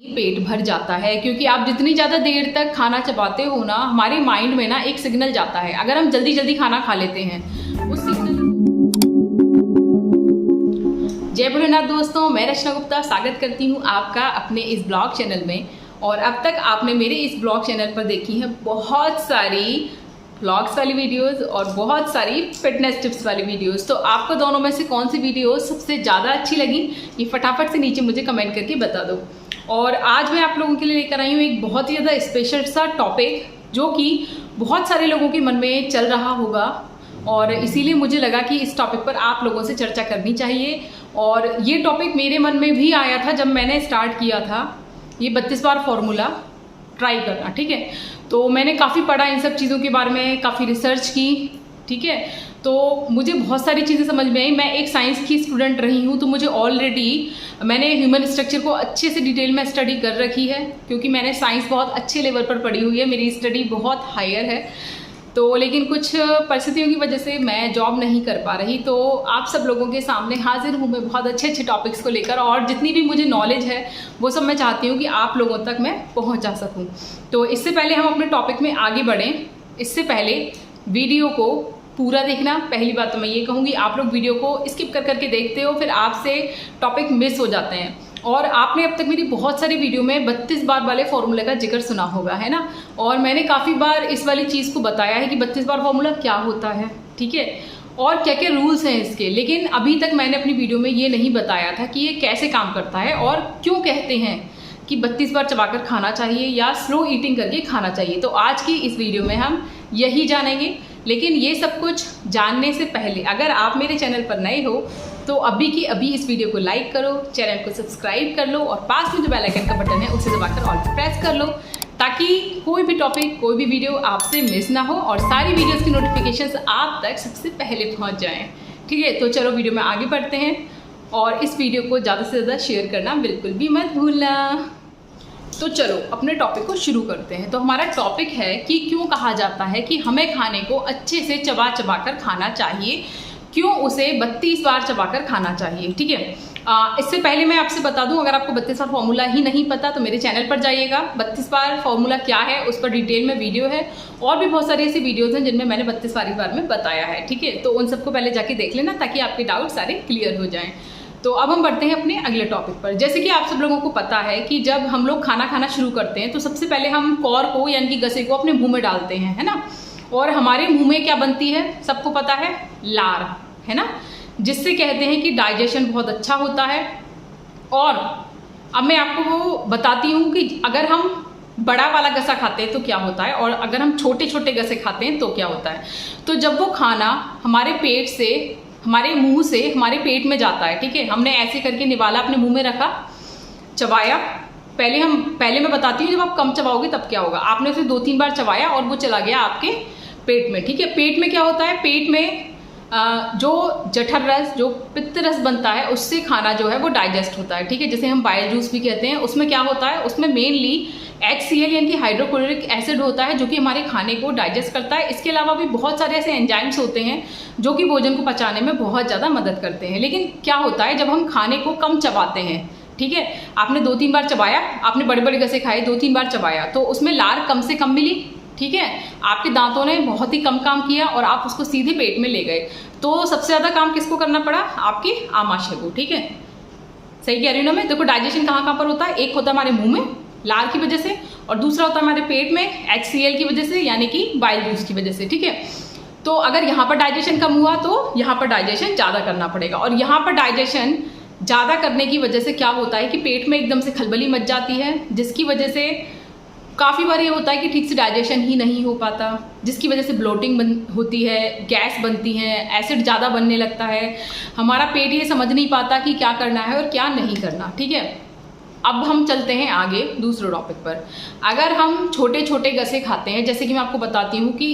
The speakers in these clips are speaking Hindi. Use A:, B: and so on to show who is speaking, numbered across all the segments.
A: पेट भर जाता है क्योंकि आप जितनी ज़्यादा देर तक खाना चबाते हो ना, हमारे माइंड में ना एक सिग्नल जाता है। अगर हम जल्दी जल्दी खाना खा लेते हैं उस सिग्नल। जय भोलेनाथ दोस्तों, मैं रचना गुप्ता स्वागत करती हूँ आपका अपने इस ब्लॉग चैनल में। और अब तक आपने मेरे इस ब्लॉग चैनल पर देखी है बहुत सारी व्लॉग्स वाली वीडियोस और बहुत सारी फिटनेस टिप्स वाली वीडियोस। तो आपको दोनों में से कौन सी वीडियो सबसे ज़्यादा अच्छी लगी, ये फटाफट से नीचे मुझे कमेंट करके बता दो। और आज मैं आप लोगों के लिए लेकर आई हूँ एक बहुत ही ज़्यादा स्पेशल सा टॉपिक, जो कि बहुत सारे लोगों के मन में चल रहा होगा और इसीलिए मुझे लगा कि इस टॉपिक पर आप लोगों से चर्चा करनी चाहिए। और ये टॉपिक मेरे मन में भी आया था जब मैंने स्टार्ट किया था ये 32 बार फॉर्मूला ट्राई करना, ठीक है। तो मैंने काफ़ी पढ़ा इन सब चीज़ों के बारे में, काफ़ी रिसर्च की, ठीक है। तो मुझे बहुत सारी चीज़ें समझ में आई। मैं एक साइंस की स्टूडेंट रही हूँ, तो मुझे ऑलरेडी मैंने ह्यूमन स्ट्रक्चर को अच्छे से डिटेल में स्टडी कर रखी है, क्योंकि मैंने साइंस बहुत अच्छे लेवल पर पढ़ी हुई है, मेरी स्टडी बहुत हायर है। तो लेकिन कुछ परिस्थितियों की वजह से मैं जॉब नहीं कर पा रही। तो आप सब लोगों के सामने हाजिर हूँ मैं बहुत अच्छे अच्छे टॉपिक्स को लेकर, और जितनी भी मुझे नॉलेज है वो सब मैं चाहती हूँ कि आप लोगों तक मैं पहुँचा सकूँ। तो इससे पहले हम अपने टॉपिक में आगे बढ़ें, इससे पहले वीडियो को पूरा देखना। पहली बात तो मैं ये कहूँगी, आप लोग वीडियो को स्किप कर करके देखते हो, फिर आपसे टॉपिक मिस हो जाते हैं। और आपने अब तक मेरी बहुत सारी वीडियो में 32 बार वाले फॉर्मूले का जिक्र सुना होगा, है ना। और मैंने काफ़ी बार इस वाली चीज़ को बताया है कि 32 बार फॉर्मूला क्या होता है, ठीक है, और क्या क्या रूल्स हैं इसके। लेकिन अभी तक मैंने अपनी वीडियो में ये नहीं बताया था कि ये कैसे काम करता है और क्यों कहते हैं कि 32 बार चबाकर खाना चाहिए या स्लो ईटिंग करके खाना चाहिए। तो आज की इस वीडियो में हम यही जानेंगे। लेकिन ये सब कुछ जानने से पहले अगर आप मेरे चैनल पर नए हो तो अभी की अभी इस वीडियो को लाइक करो, चैनल को सब्सक्राइब कर लो और पास में जो बेल आइकन का बटन है उसे दबाकर ऑल प्रेस कर लो, ताकि कोई भी टॉपिक कोई भी वीडियो आपसे मिस ना हो और सारी वीडियोस की नोटिफिकेशंस आप तक सबसे पहले पहुंच जाएं, ठीक है। तो चलो वीडियो में आगे बढ़ते हैं और इस वीडियो को ज़्यादा से ज़्यादा शेयर करना बिल्कुल भी मत भूलना। तो चलो अपने टॉपिक को शुरू करते हैं। तो हमारा टॉपिक है कि क्यों कहा जाता है कि हमें खाने को अच्छे से चबा चबा कर खाना चाहिए, क्यों उसे 32 बार चबाकर खाना चाहिए, ठीक है। इससे पहले मैं आपसे बता दूं, अगर आपको 32 बार फॉर्मूला ही नहीं पता तो मेरे चैनल पर जाइएगा। 32 बार फॉर्मूला क्या है उस पर डिटेल में वीडियो है, और भी बहुत सारी ऐसी वीडियोस हैं जिनमें मैंने 32 बार के बारे में बताया है, ठीक है। तो उन सबको पहले जाके देख लेना ताकि आपके डाउट सारे क्लियर हो जाएँ। तो अब हम बढ़ते हैं अपने अगले टॉपिक पर। जैसे कि आप सब लोगों को पता है कि जब हम लोग खाना खाना शुरू करते हैं तो सबसे पहले हम कौर को यानी कि गसे को अपने मुंह में डालते हैं, है ना। और हमारे मुंह में क्या बनती है सबको पता है, लार, है ना, जिससे कहते हैं कि डाइजेशन बहुत अच्छा होता है। और अब मैं आपको वो बताती हूँ कि अगर हम बड़ा वाला गसा खाते हैं तो क्या होता है और अगर हम छोटे छोटे गसे खाते हैं तो क्या होता है। तो जब वो खाना हमारे पेट से, हमारे मुंह से हमारे पेट में जाता है, ठीक है, हमने ऐसे करके निवाला अपने मुंह में रखा, चबाया। पहले मैं बताती हूँ जब आप कम चबाओगे तब क्या होगा। आपने उसे 2-3 बार चबाया और वो चला गया आपके पेट में, ठीक है। पेट में क्या होता है, पेट में जो जठर रस, जो पित्त रस बनता है, उससे खाना जो है वो डाइजेस्ट होता है, ठीक है। जैसे हम बाइल जूस भी कहते हैं, उसमें क्या होता है, उसमें मेनली HCl यानी कि हाइड्रोक्लोरिक एसिड होता है जो कि हमारे खाने को डाइजेस्ट करता है। इसके अलावा भी बहुत सारे ऐसे एंजाइम्स होते हैं जो कि भोजन को पचाने में बहुत ज़्यादा मदद करते हैं। लेकिन क्या होता है जब हम खाने को कम चबाते हैं, ठीक है, आपने 2-3 बार चबाया, आपने बड़े बड़े गसे खाए, 2-3 बार चबाया, तो उसमें लार कम से कम मिली, ठीक है। आपके दांतों ने बहुत ही कम काम किया और आप उसको सीधे पेट में ले गए। तो सबसे ज़्यादा काम किसको करना पड़ा, आपके आमाशय को, ठीक है। सही कह रही हूँ ना मैं। देखो डाइजेशन कहाँ कहाँ पर होता है, एक होता है हमारे मुंह में लार की वजह से, और दूसरा होता है हमारे पेट में HCl की वजह से यानी कि बाइल जूस की वजह से, ठीक है। तो अगर यहाँ पर डाइजेशन कम हुआ तो यहाँ पर डाइजेशन ज़्यादा करना पड़ेगा, और यहाँ पर डाइजेशन ज़्यादा करने की वजह से क्या होता है कि पेट में एकदम से खलबली मच जाती है, जिसकी वजह से काफ़ी बार ये होता है कि ठीक से डाइजेशन ही नहीं हो पाता, जिसकी वजह से ब्लोटिंग होती है, गैस बनती है, एसिड ज़्यादा बनने लगता है। हमारा पेट ये समझ नहीं पाता कि क्या करना है और क्या नहीं करना, ठीक है। अब हम चलते हैं आगे दूसरे टॉपिक पर। अगर हम छोटे छोटे गसे खाते हैं, जैसे कि मैं आपको बताती हूँ कि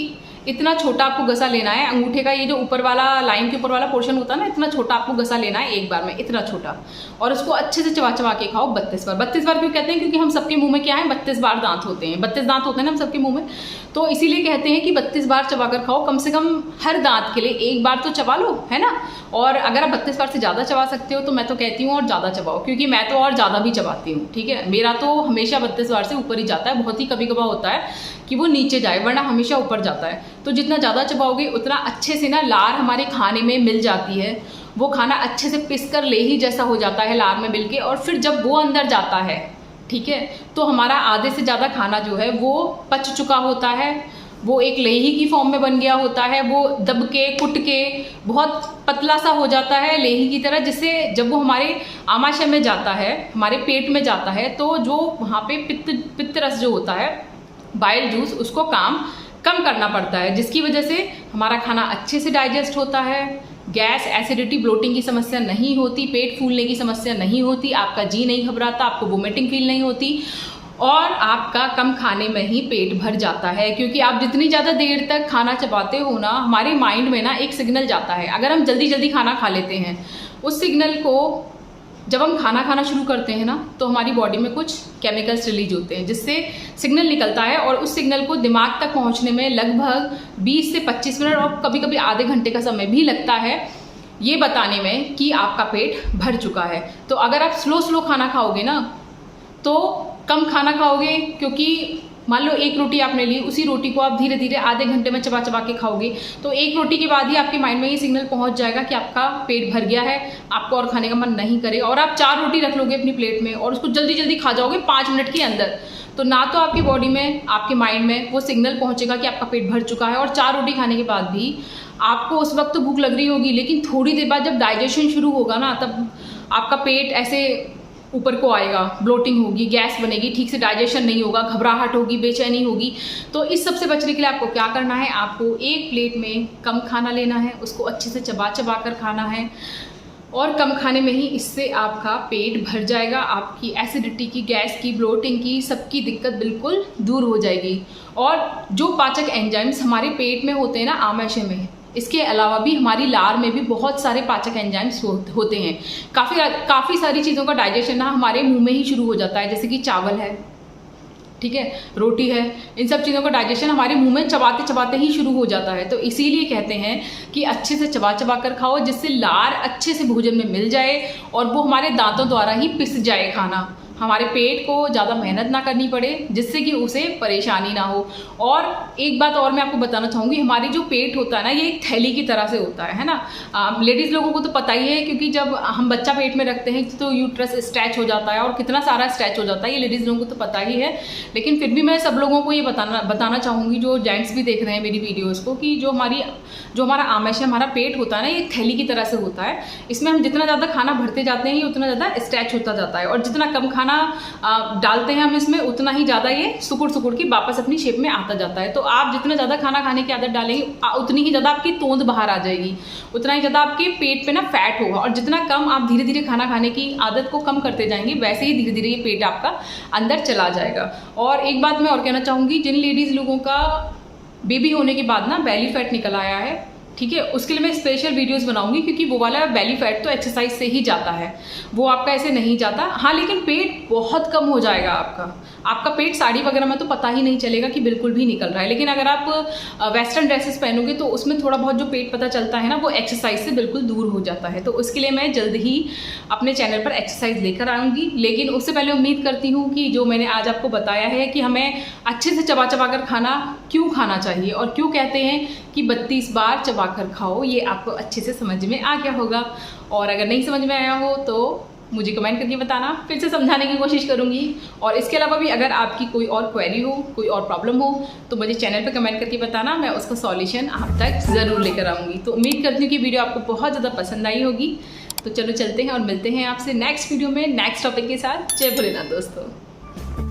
A: इतना छोटा आपको गसा लेना है। अंगूठे का ये जो ऊपर वाला लाइन के ऊपर वाला पोर्शन होता है ना, इतना छोटा आपको गसा लेना है एक बार में, इतना छोटा, और उसको अच्छे से चबा चबा के खाओ 32 बार। 32 बार क्यों कहते हैं? क्योंकि हम सबके मुंह में क्या है, 32 बार दांत होते हैं, 32 दांत होते हैं ना हम सबके मुंह में, तो इसीलिए कहते हैं कि 32 बार चबा कर खाओ। कम से कम हर दांत के लिए एक बार तो चबा लो, है ना। और अगर आप 32 बार से ज़्यादा चबा सकते हो तो मैं तो कहती हूँ और ज़्यादा चबाओ, क्योंकि मैं तो और ज़्यादा भी चबाती हूँ, ठीक है। मेरा तो हमेशा 32 बार से ऊपर ही जाता है, बहुत ही कभी कभार होता है कि वो नीचे जाए, वरना हमेशा ऊपर जाता है। तो जितना ज़्यादा चबाओगे उतना अच्छे से ना लार हमारे खाने में मिल जाती है, वो खाना अच्छे से पिस कर लेही जैसा हो जाता है लार में मिल के, और फिर जब वो अंदर जाता है, ठीक है, तो हमारा आधे से ज़्यादा खाना जो है वो पच चुका होता है, वो एक लेही की फॉर्म में बन गया होता है, वो दब के कुट के बहुत पतला सा हो जाता है लेही की तरह, जिससे जब वो हमारे आमाशय में जाता है, हमारे पेट में जाता है, तो जो वहाँ पे पित्त रस जो होता है, बाइल जूस, उसको कम करना पड़ता है, जिसकी वजह से हमारा खाना अच्छे से डाइजेस्ट होता है, गैस, एसिडिटी, ब्लोटिंग की समस्या नहीं होती, पेट फूलने की समस्या नहीं होती, आपका जी नहीं घबराता, आपको वोमिटिंग फील नहीं होती, और आपका कम खाने में ही पेट भर जाता है। क्योंकि आप जितनी ज़्यादा देर तक खाना चबाते हो ना, हमारे माइंड में ना एक सिग्नल जाता है। अगर हम जल्दी जल्दी खाना खा लेते हैं, उस सिग्नल को जब हम खाना खाना शुरू करते हैं ना, तो हमारी बॉडी में कुछ केमिकल्स रिलीज होते हैं, जिससे सिग्नल निकलता है, और उस सिग्नल को दिमाग तक पहुंचने में लगभग 20 से 25 मिनट और कभी कभी आधे घंटे का समय भी लगता है, ये बताने में कि आपका पेट भर चुका है। तो अगर आप स्लो खाना खाओगे ना, तो कम खाना खाओगे, क्योंकि मान लो एक रोटी आपने ली, उसी रोटी को आप धीरे धीरे आधे घंटे में चबा चबा के खाओगे, तो एक रोटी के बाद ही आपके माइंड में ये सिग्नल पहुंच जाएगा कि आपका पेट भर गया है, आपको और खाने का मन नहीं करेगा। और आप 4 रोटी रख लोगे अपनी प्लेट में और उसको जल्दी जल्दी खा जाओगे 5 मिनट के अंदर, तो ना तो आपकी बॉडी में, आपके माइंड में वो सिग्नल पहुंचेगा कि आपका पेट भर चुका है, और 4 रोटी खाने के बाद भी आपको उस वक्त तो भूख लग रही होगी, लेकिन थोड़ी देर बाद जब डाइजेशन शुरू होगा ना, तब आपका पेट ऐसे ऊपर को आएगा, ब्लोटिंग होगी, गैस बनेगी, ठीक से डाइजेशन नहीं होगा, घबराहट होगी, बेचैनी होगी। तो इस सब से बचने के लिए आपको क्या करना है, आपको एक प्लेट में कम खाना लेना है, उसको अच्छे से चबा चबा कर खाना है, और कम खाने में ही इससे आपका पेट भर जाएगा, आपकी एसिडिटी की, गैस की, ब्लोटिंग की, सबकी दिक्कत बिल्कुल दूर हो जाएगी। और जो पाचक एंजाइम्स हमारे पेट में होते हैं ना, आमाशय में, इसके अलावा भी हमारी लार में भी बहुत सारे पाचक एंजाइम्स होते हैं। काफ़ी सारी चीज़ों का डाइजेशन ना हमारे मुंह में ही शुरू हो जाता है, जैसे कि चावल है, ठीक है, रोटी है, इन सब चीज़ों का डाइजेशन हमारे मुंह में चबाते चबाते ही शुरू हो जाता है। तो इसीलिए कहते हैं कि अच्छे से चबा चबा कर खाओ, जिससे लार अच्छे से भोजन में मिल जाए और वो हमारे दांतों द्वारा ही पिस जाए खाना, हमारे पेट को ज़्यादा मेहनत ना करनी पड़े, जिससे कि उसे परेशानी ना हो। और एक बात और मैं आपको बताना चाहूँगी, हमारी जो पेट होता है ना, ये एक थैली की तरह से होता है ना। लेडीज़ लोगों को तो पता ही है, क्योंकि जब हम बच्चा पेट में रखते हैं तो यूट्रस स्ट्रेच हो जाता है, और कितना सारा स्ट्रेच हो जाता है, ये लेडीज़ लोगों को तो पता ही है। लेकिन फिर भी मैं सब लोगों को ये बताना चाहूँगी, जो जेंट्स भी देख रहे हैं मेरी वीडियोज़ को, कि जो हमारा आमाशय, हमारा पेट होता है ना, ये थैली की तरह से होता है। इसमें हम जितना ज़्यादा खाना भरते जाते हैं, ये उतना ज़्यादा स्ट्रेच होता जाता है, और जितना कम खाना डालते हैं हम इसमें, उतना ही ज़्यादा ये सुकुड़ की वापस अपनी शेप में आता जाता है। तो आप जितना ज़्यादा खाना खाने की आदत डालेंगे, उतनी ही ज़्यादा आपकी तोंद बाहर आ जाएगी, उतना ही ज़्यादा आपके पेट पे ना फैट होगा, और जितना कम आप धीरे धीरे खाना खाने की आदत को कम करते जाएंगे, वैसे ही धीरे धीरे ये पेट आपका अंदर चला जाएगा। और एक बात मैं और कहना चाहूँगी, जिन लेडीज़ लोगों का बेबी होने के बाद ना बेली फैट निकल आया है, ठीक है, उसके लिए मैं स्पेशल वीडियोस बनाऊंगी, क्योंकि वो वाला बेली फैट तो एक्सरसाइज से ही जाता है, वो आपका ऐसे नहीं जाता। हाँ, लेकिन पेट बहुत कम हो जाएगा आपका पेट साड़ी वगैरह में तो पता ही नहीं चलेगा कि बिल्कुल भी निकल रहा है। लेकिन अगर आप वेस्टर्न ड्रेसेस पहनोगे तो उसमें थोड़ा बहुत जो पेट पता चलता है ना, वो एक्सरसाइज से बिल्कुल दूर हो जाता है। तो उसके लिए मैं जल्द ही अपने चैनल पर एक्सरसाइज लेकर आऊँगी। लेकिन उससे पहले उम्मीद करती हूँ कि जो मैंने आज आपको बताया है कि हमें अच्छे से चबा चबा कर खाना क्यों खाना चाहिए, और क्यों कहते हैं कि 32 बार चबा कर खाओ, ये आपको अच्छे से समझ में आ गया होगा। और अगर नहीं समझ में आया हो तो मुझे कमेंट करके बताना, फिर से समझाने की कोशिश करूँगी। और इसके अलावा भी अगर आपकी कोई और क्वेरी हो, कोई और प्रॉब्लम हो, तो मुझे चैनल पे कमेंट करके बताना, मैं उसका सॉल्यूशन आप तक ज़रूर लेकर आऊँगी। तो उम्मीद करती हूँ कि वीडियो आपको बहुत ज़्यादा पसंद आई होगी। तो चलो चलते हैं और मिलते हैं आपसे नेक्स्ट वीडियो में नेक्स्ट टॉपिक के साथ। जय भोलेनाथ दोस्तों।